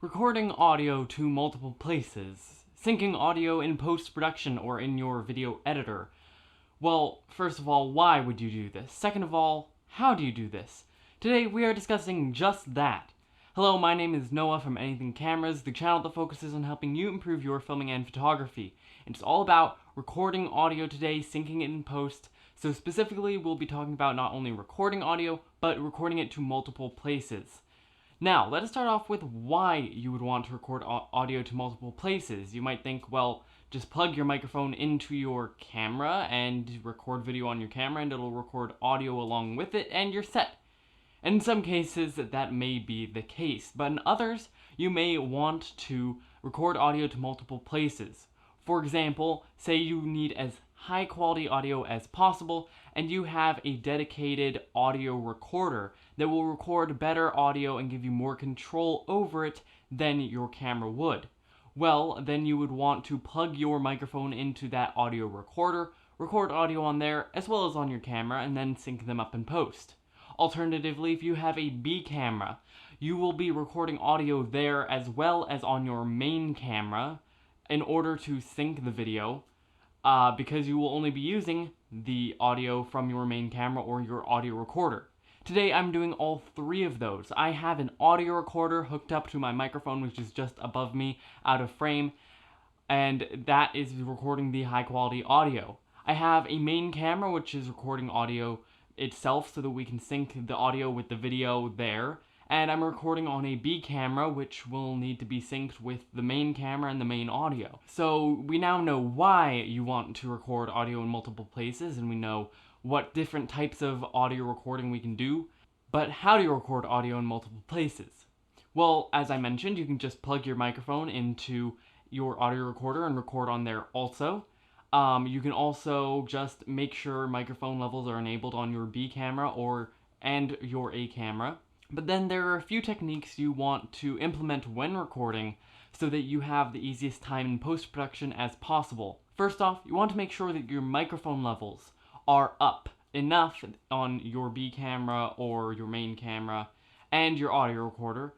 Recording audio to multiple places, syncing audio in post-production or in your video editor. Well, first of all, why would you do this? Second of all, how do you do this? Today we are discussing just that. Hello, my name is Noah from Anything Cameras, the channel that focuses on helping you improve your filming and photography. And it's all about recording audio today, syncing it in post. So specifically, we'll be talking about not only recording audio, but recording it to multiple places. Now, let us start off with why you would want to record audio to multiple places. You might think, well, just plug your microphone into your camera and record video on your camera and it'll record audio along with it and you're set. And in some cases, that may be the case, but in others, you may want to record audio to multiple places. For example, say you need as high quality audio as possible and you have a dedicated audio recorder that will record better audio and give you more control over it than your camera would. Well, then you would want to plug your microphone into that audio recorder, record audio on there as well as on your camera, and then sync them up in post. Alternatively, if you have a B camera, you will be recording audio there as well as on your main camera in order to sync the video, because you will only be using the audio from your main camera or your audio recorder. Today I'm doing all three of those. I have an audio recorder hooked up to my microphone, which is just above me out of frame, and that is recording the high quality audio. I have a main camera which is recording audio itself so that we can sync the audio with the video there. And I'm recording on a B camera, which will need to be synced with the main camera and the main audio. So we now know why you want to record audio in multiple places, and we know what different types of audio recording we can do. But how do you record audio in multiple places? Well, as I mentioned, you can just plug your microphone into your audio recorder and record on there also. You can also just make sure microphone levels are enabled on your B camera and your A camera. But then there are a few techniques you want to implement when recording so that you have the easiest time in post-production as possible. First off, you want to make sure that your microphone levels are up enough on your B camera or your main camera and your audio recorder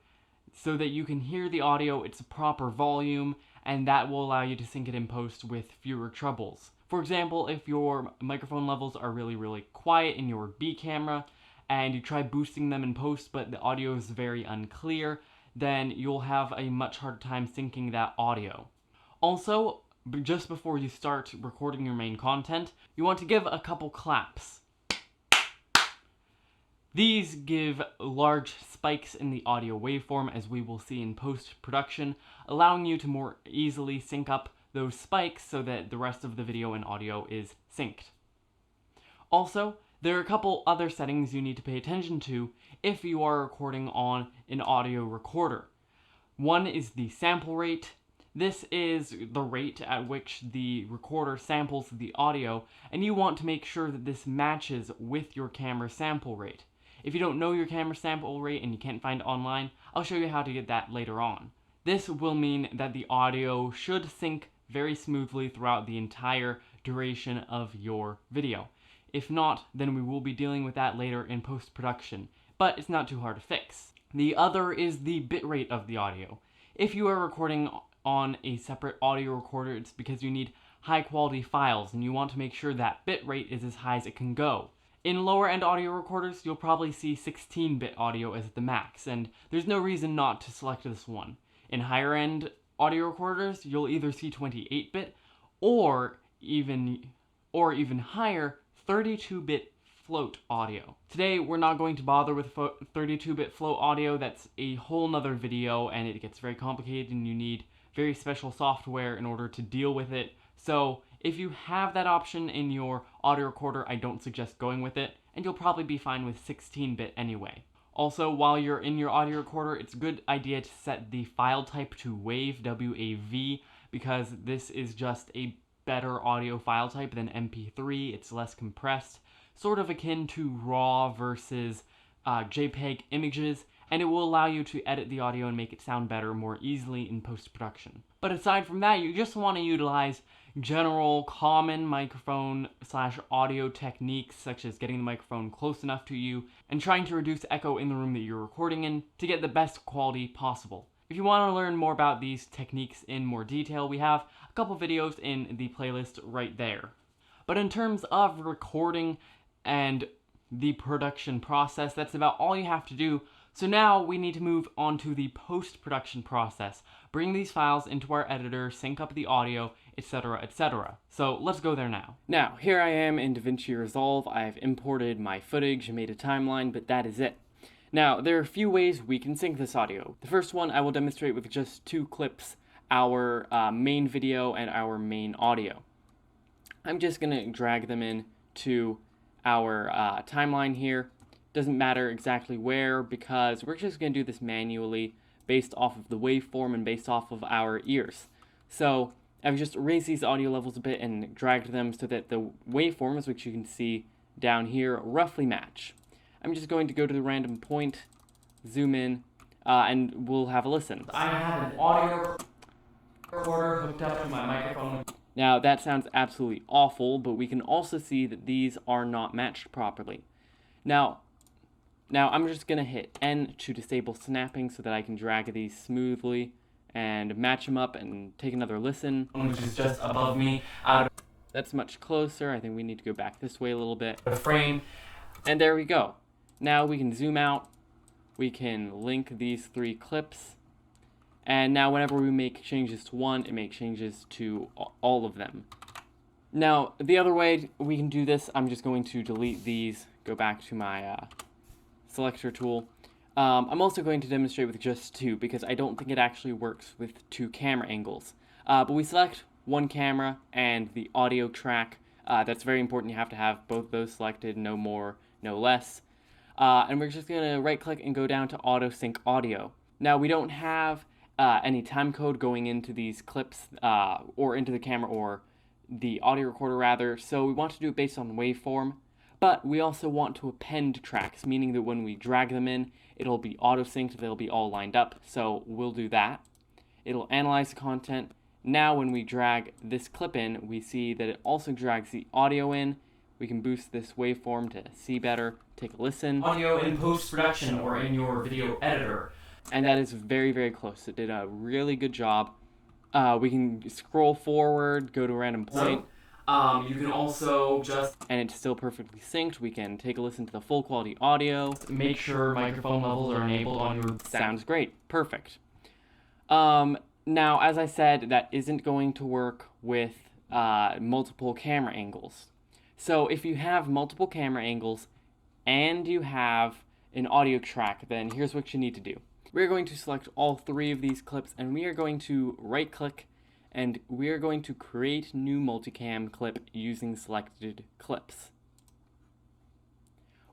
so that you can hear the audio, its proper volume, and that will allow you to sync it in post with fewer troubles. For example, if your microphone levels are really quiet in your B camera, and you try boosting them in post but the audio is very unclear, then you'll have a much harder time syncing that audio. Also, just before you start recording your main content, you want to give a couple claps. These give large spikes in the audio waveform, as we will see in post-production, allowing you to more easily sync up those spikes so that the rest of the video and audio is synced. Also, there are a couple other settings you need to pay attention to if you are recording on an audio recorder. One is the sample rate. This is the rate at which the recorder samples the audio, and you want to make sure that this matches with your camera sample rate. If you don't know your camera sample rate and you can't find it online, I'll show you how to get that later on. This will mean that the audio should sync very smoothly throughout the entire duration of your video. If not, then we will be dealing with that later in post-production, but it's not too hard to fix. The other is the bitrate of the audio. If you are recording on a separate audio recorder, it's because you need high quality files and you want to make sure that bitrate is as high as it can go. In lower end audio recorders, you'll probably see 16-bit audio as the max, and there's no reason not to select this one. In higher end audio recorders, you'll either see 28-bit or even higher 32-bit float audio. Today, we're not going to bother with 32-bit float audio. That's a whole nother video and it gets very complicated and you need very special software in order to deal with it. So if you have that option in your audio recorder, I don't suggest going with it, and you'll probably be fine with 16-bit anyway. Also, while you're in your audio recorder, it's a good idea to set the file type to WAV, W-A-V, because this is just a better audio file type than MP3. It's less compressed, sort of akin to RAW versus JPEG images, and it will allow you to edit the audio and make it sound better more easily in post-production. But aside from that, you just want to utilize general common microphone / audio techniques such as getting the microphone close enough to you and trying to reduce echo in the room that you're recording in to get the best quality possible. If you want to learn more about these techniques in more detail, we have a couple videos in the playlist right there. But in terms of recording and the production process, that's about all you have to do. So now we need to move on to the post-production process. Bring these files into our editor, sync up the audio, etc., etc. So let's go there now. Now, here I am in DaVinci Resolve. I've imported my footage and made a timeline, but that is it. Now, there are a few ways we can sync this audio. The first one I will demonstrate with just two clips, our main video and our main audio. I'm just going to drag them in to our timeline here. Doesn't matter exactly where, because we're just going to do this manually based off of the waveform and based off of our ears. So I've just raised these audio levels a bit and dragged them so that the waveforms, which you can see down here, roughly match. I'm just going to go to the random point, zoom in, and we'll have a listen. I have an audio recorder hooked up to my microphone. Now that sounds absolutely awful, but we can also see that these are not matched properly. Now I'm just going to hit N to disable snapping so that I can drag these smoothly and match them up and take another listen. Which is just above me. That's much closer. I think we need to go back this way a little bit. The frame. And there we go. Now we can zoom out. We can link these three clips. And now whenever we make changes to one, it makes changes to all of them. Now, the other way we can do this, I'm just going to delete these, go back to my selector tool. I'm also going to demonstrate with just two because I don't think it actually works with two camera angles. But we select one camera and the audio track. That's very important. You have to have both those selected, no more, no less. And we're just going to right click and go down to auto sync audio. Now we don't have any time code going into these clips or into the camera or the audio recorder rather, so we want to do it based on waveform, but we also want to append tracks, meaning that when we drag them in, it'll be auto-synced, they'll be all lined up, so we'll do that. It'll analyze the content. Now when we drag this clip in, we see that it also drags the audio in. We can boost this waveform to see better, take a listen. Audio in post-production or in your video editor. And that is very, very close. It did a really good job. We can scroll forward, go to a random point. You can also just... And it's still perfectly synced. We can take a listen to the full quality audio. Make sure microphone levels are enabled on your... Sounds great. Perfect. Now, as I said, that isn't going to work with multiple camera angles. So if you have multiple camera angles and you have an audio track, then here's what you need to do. We're going to select all three of these clips and we are going to right click and we are going to create new multicam clip using selected clips.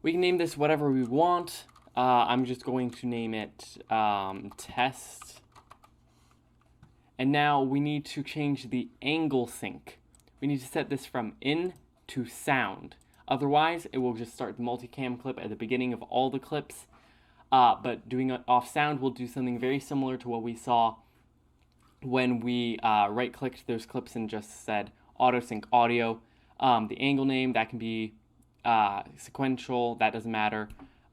We can name this whatever we want. I'm just going to name it test. And now we need to change the angle sync. We need to set this from in to sound. Otherwise, it will just start the multicam clip at the beginning of all the clips. But doing it off sound will do something very similar to what we saw when we right-clicked those clips and just said auto sync audio. The angle name, that can be sequential, that doesn't matter.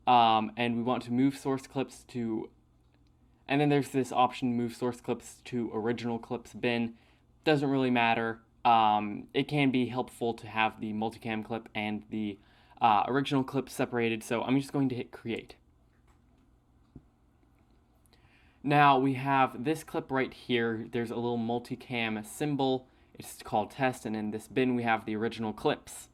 And we want to move source clips to, and then there's this option, move source clips to original clips bin. Doesn't really matter. It can be helpful to have the multicam clip and the original clip separated, so I'm just going to hit create. Now we have this clip right here. There's a little multicam symbol. It's called test, and in this bin we have the original clips.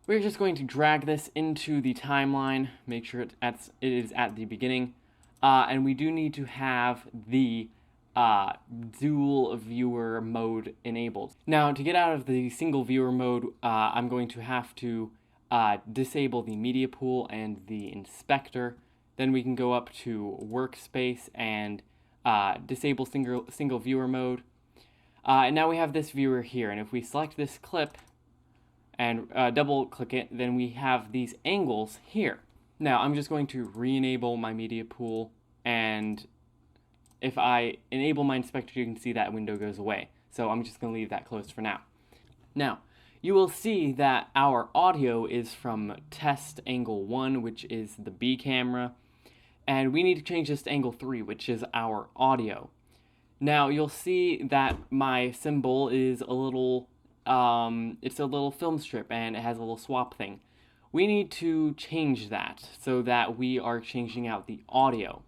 We're just going to drag this into the timeline, make sure it is at the beginning, and we do need to have the dual viewer mode enabled. Now to get out of the single viewer mode, I'm going to have to disable the media pool and the inspector. Then we can go up to workspace and disable single viewer mode. And now we have this viewer here, and if we select this clip and double click it, then we have these angles here. Now I'm just going to re-enable my media pool, and if I enable my inspector, you can see that window goes away. So I'm just going to leave that closed for now. Now, you will see that our audio is from test angle 1, which is the B camera, And we need to change this to angle 3, which is our audio. Now you'll see that my symbol is a little, it's a little film strip and it has a little swap thing. We need to change that so that we are changing out the audio.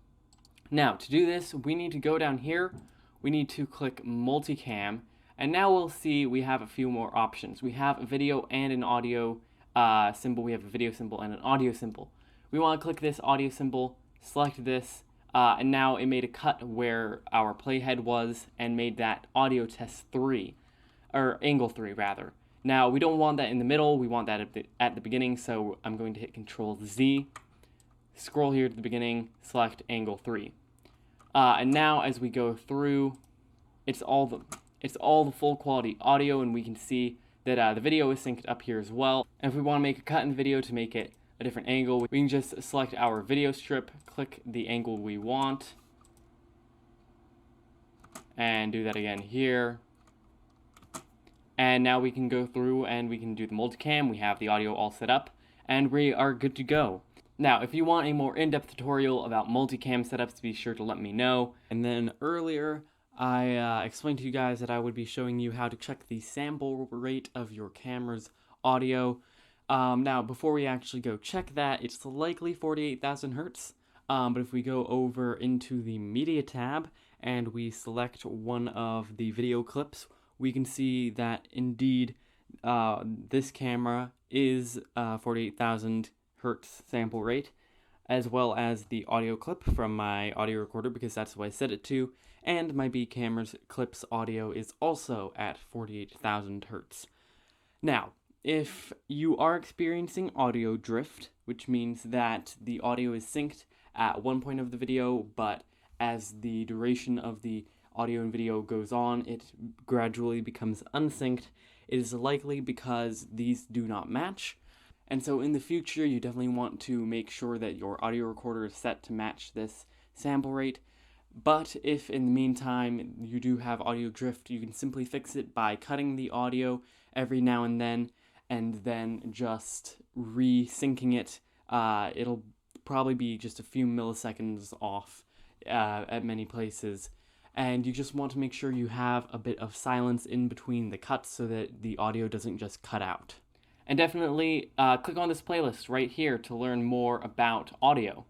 Now to do this, we need to go down here, we need to click multicam, and now we'll see we have a few more options. We have a video and an audio symbol, we have a video symbol and an audio symbol. We want to click this audio symbol, select this, and now it made a cut where our playhead was and made that audio test 3, or angle 3 rather. Now we don't want that in the middle, we want that at the beginning, so I'm going to hit Control Z, scroll here to the beginning, select angle 3. And now as we go through, it's all the full quality audio, and we can see that the video is synced up here as well. And if we want to make a cut in the video to make it a different angle, we can just select our video strip, click the angle we want, and do that again here. And now we can go through and we can do the multicam. We have the audio all set up, and we are good to go. Now, if you want a more in-depth tutorial about multicam setups, be sure to let me know. And then earlier, I explained to you guys that I would be showing you how to check the sample rate of your camera's audio. Now, before we actually go check that, it's likely 48,000 hertz. But if we go over into the media tab and we select one of the video clips, we can see that indeed this camera is 48,000 hertz sample rate, as well as the audio clip from my audio recorder, because that's what I set it to, and my B camera's clips audio is also at 48,000 hertz. Now, if you are experiencing audio drift, which means that the audio is synced at one point of the video, but as the duration of the audio and video goes on, it gradually becomes unsynced, it is likely because these do not match. And so in the future, you definitely want to make sure that your audio recorder is set to match this sample rate. But if in the meantime you do have audio drift, you can simply fix it by cutting the audio every now and then just re-syncing it. It'll probably be just a few milliseconds off at many places. And you just want to make sure you have a bit of silence in between the cuts so that the audio doesn't just cut out. And definitely click on this playlist right here to learn more about audio.